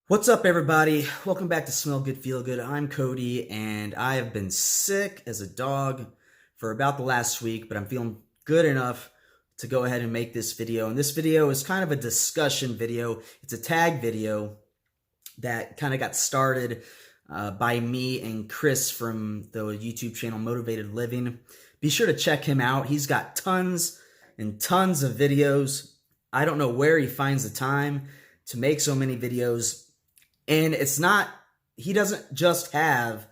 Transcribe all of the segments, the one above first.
What's up, everybody? Welcome back to Smell Good, Feel Good. I'm Cody, and I have been sick as a dog for about the last week, but I'm feeling good enough to go ahead and make this video. And this video is kind of a discussion video. It's a tag video that kind of got started by me and Chris from the YouTube channel Motivated Living. Be sure to check him out. He's got tons and tons of videos. I don't know where he finds the time to make so many videos. And it's not, he doesn't just have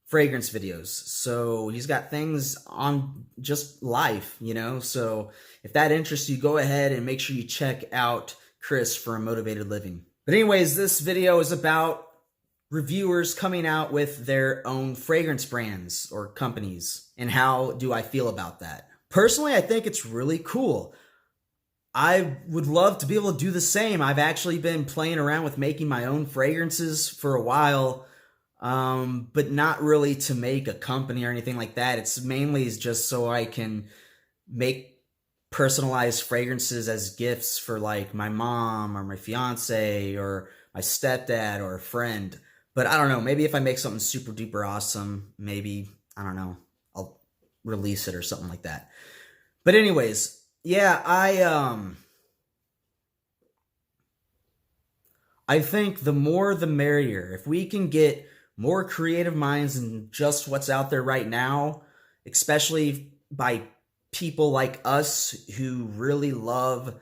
fragrance videos. So he's got things on just life, So if that interests you, go ahead and make sure you check out Chris from Motivated Living. But anyways, this video is about reviewers coming out with their own fragrance brands or companies. And how do I feel about that? Personally, I think it's really cool. I would love to be able to do the same. I've actually been playing around with making my own fragrances for a while, but not really to make a company or anything like that. It's mainly just so I can make personalized fragrances as gifts for like my mom or my fiance or my stepdad or a friend. But I don't know, maybe if I make something super duper awesome, maybe, I don't know, I'll release it or something like that. But anyways, yeah, I think the more the merrier. If we can get more creative minds than just what's out there right now, especially by people like us who really love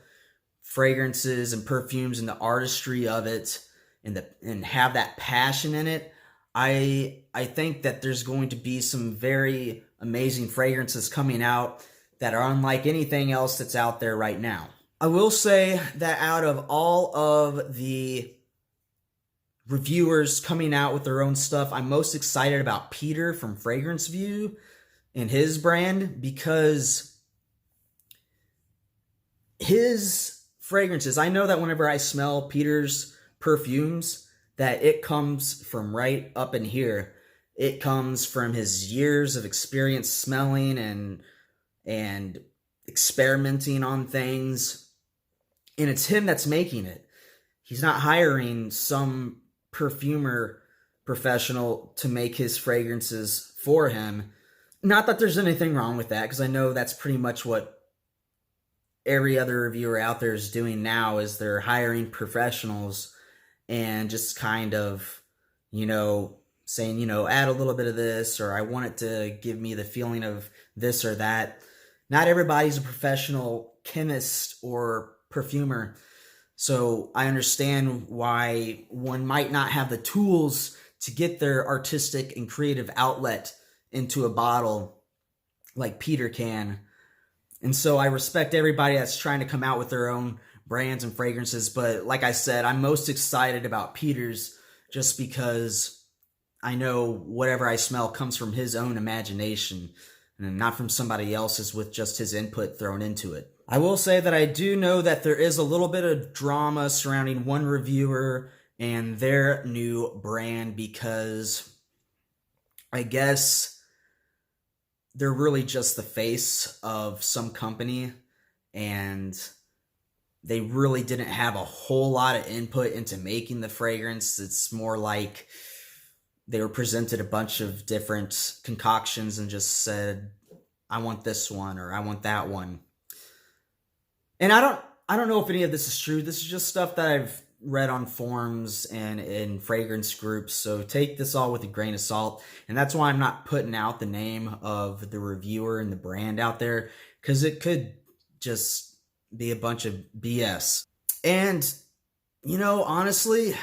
fragrances and perfumes and the artistry of it and have that passion in it, I think that there's going to be some very amazing fragrances coming out that are unlike anything else that's out there right now. I will say that out of all of the reviewers coming out with their own stuff, I'm most excited about Peter from Fragrance View and his brand, because his fragrances, I know that whenever I smell Peter's perfumes, that it comes from right up in here. It comes from his years of experience smelling and experimenting on things, and it's him that's making it. He's not hiring some perfumer professional to make his fragrances for him. Not that there's anything wrong with that, because I know that's pretty much what every other reviewer out there is doing now, is they're hiring professionals and just kind of, saying, add a little bit of this, or I want it to give me the feeling of this or that. Not everybody's a professional chemist or perfumer, so I understand why one might not have the tools to get their artistic and creative outlet into a bottle like Peter can. And so I respect everybody that's trying to come out with their own brands and fragrances, but like I said, I'm most excited about Peter's just because I know whatever I smell comes from his own imagination and not from somebody else's with just his input thrown into it. I will say that I do know that there is a little bit of drama surrounding one reviewer and their new brand, because I guess they're really just the face of some company, and they really didn't have a whole lot of input into making the fragrance. It's more like they were presented a bunch of different concoctions and just said, I want this one or I want that one. And I don't know if any of this is true. This is just stuff that I've read on forums and in fragrance groups, so take this all with a grain of salt. And that's why I'm not putting out the name of the reviewer and the brand out there, because it could just be a bunch of BS. And, honestly,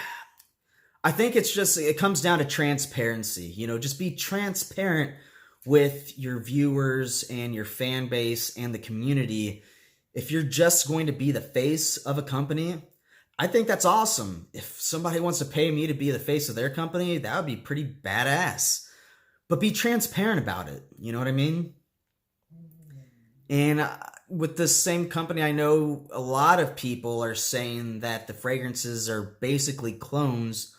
I think it comes down to transparency. Just be transparent with your viewers and your fan base and the community. If you're just going to be the face of a company, I think that's awesome. If somebody wants to pay me to be the face of their company, that would be pretty badass. But be transparent about it. You know what I mean? And with this same company, I know a lot of people are saying that the fragrances are basically clones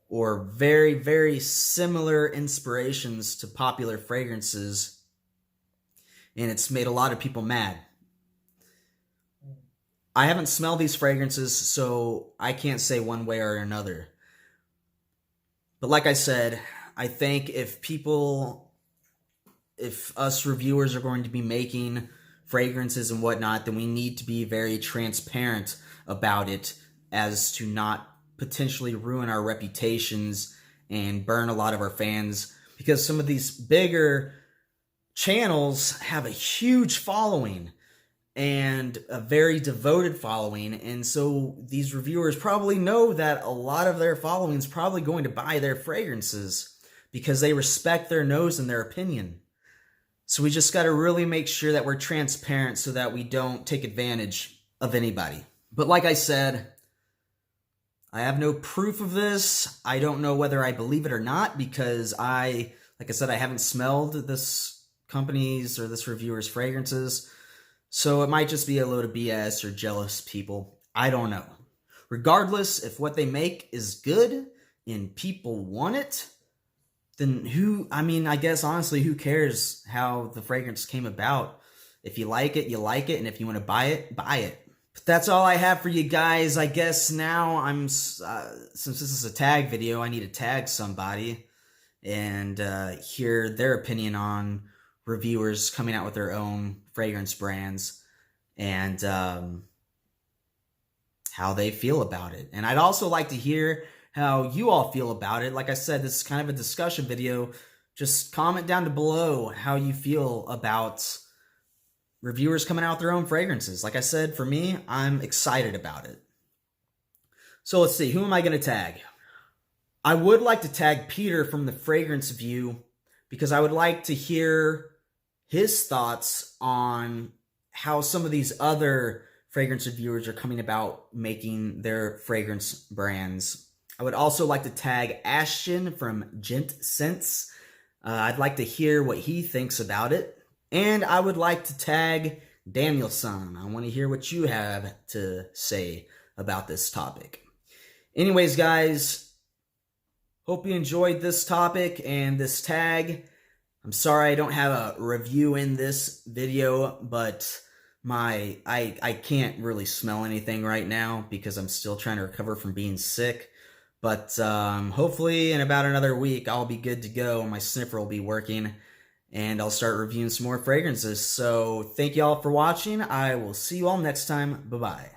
or very, very similar inspirations to popular fragrances. And it's made a lot of people mad. I haven't smelled these fragrances, so I can't say one way or another. But like I said, I think if us reviewers are going to be making fragrances and whatnot, then we need to be very transparent about it as to not potentially ruin our reputations and burn a lot of our fans, because some of these bigger channels have a huge following and a very devoted following, and so these reviewers probably know that a lot of their following is probably going to buy their fragrances because they respect their nose and their opinion. So we just got to really make sure that we're transparent so that we don't take advantage of anybody. But like I said, I have no proof of this. I don't know whether I believe it or not because like I said, I haven't smelled this company's or this reviewer's fragrances. So it might just be a load of BS or jealous people. I don't know. Regardless, if what they make is good and people want it, then I guess honestly, who cares how the fragrance came about? If you like it, you like it. And if you want to buy it, buy it. But that's all I have for you guys. I guess now since this is a tag video, I need to tag somebody and hear their opinion on reviewers coming out with their own fragrance brands and how they feel about it. And I'd also like to hear how you all feel about it. Like I said, this is kind of a discussion video. Just comment down below how you feel about reviewers coming out with their own fragrances. Like I said, for me, I'm excited about it. So let's see, who am I going to tag? I would like to tag Peter from the Fragrance View because I would like to hear his thoughts on how some of these other fragrance reviewers are coming about making their fragrance brands. I would also like to tag Ashton from Gent Scents. I'd like to hear what he thinks about it. And I would like to tag Danielson. I want to hear what you have to say about this topic. Anyways, guys, hope you enjoyed this topic and this tag. I'm sorry I don't have a review in this video, but I can't really smell anything right now because I'm still trying to recover from being sick. But hopefully in about another week, I'll be good to go. My sniffer will be working, and I'll start reviewing some more fragrances. So thank you all for watching. I will see you all next time. Bye-bye.